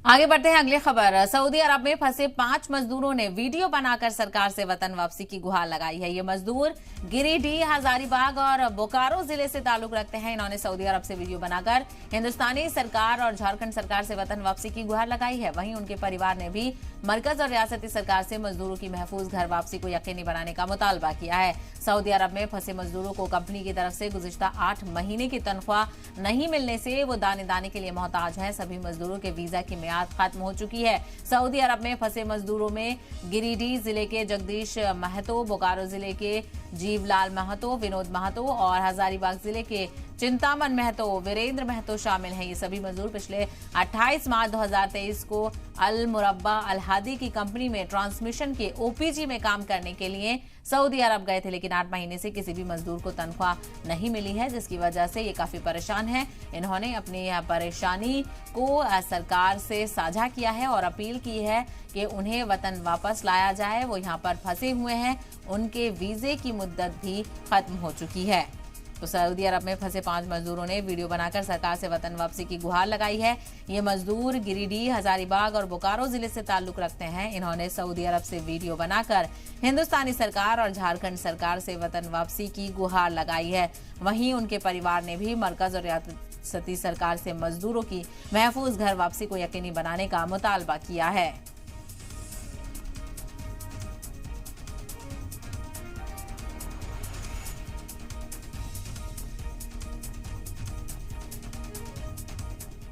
आगे बढ़ते हैं अगली खबर। सऊदी अरब में फंसे 5 मजदूरों ने वीडियो बनाकर सरकार से वतन वापसी की गुहार लगाई है। ये मजदूर गिरिडीह, हजारीबाग और बोकारो जिले से ताल्लुक रखते हैं। इन्होंने सऊदी अरब से वीडियो बनाकर हिंदुस्तानी सरकार और झारखंड सरकार से वतन वापसी की गुहार लगाई है। वहीं उनके परिवार ने भी मरकज और रियासती सरकार से मजदूरों की महफूज घर वापसी को यकीनी बनाने का मुतालबा किया है। सऊदी अरब में फंसे मजदूरों को कंपनी की तरफ से गुज़िश्ता 8 महीने की तनख्वाह नहीं मिलने से वो दाने दाने के लिए मोहताज हैं। सभी मजदूरों के वीजा की मियाद खत्म हो चुकी है। सऊदी अरब में फंसे मजदूरों में गिरिडीह जिले के जगदीश महतो, बोकारो जिले के जीवलाल महतो, विनोद महतो और हजारीबाग जिले के चिंतामन महतो, वीरेंद्र महतो शामिल हैं। ये सभी मजदूर पिछले 28 मार्च 2023 को अल मुरब्बा अल हादी की कंपनी में ट्रांसमिशन के ओपीजी में काम करने के लिए सऊदी अरब गए थे, लेकिन 8 महीने से किसी भी मजदूर को तनख्वाह नहीं मिली है, जिसकी वजह से ये काफी परेशान हैं। इन्होंने अपनी परेशानी को सरकार से साझा किया है और अपील की है कि उन्हें वतन वापस लाया जाए। वो यहाँ पर फंसे हुए हैं, उनके वीजे की मुद्दत भी खत्म हो चुकी है। तो सऊदी अरब में फंसे 5 मजदूरों ने वीडियो बनाकर सरकार से वतन वापसी की गुहार लगाई है। ये मजदूर गिरिडीह, हजारीबाग और बोकारो जिले से ताल्लुक रखते हैं। इन्होंने सऊदी अरब से वीडियो बनाकर हिंदुस्तानी सरकार और झारखंड सरकार से वतन वापसी की गुहार लगाई है। वहीं उनके परिवार ने भी मरकज और रियासती सरकार से मजदूरों की महफूज घर वापसी को यकीनी बनाने का मुतालबा किया है।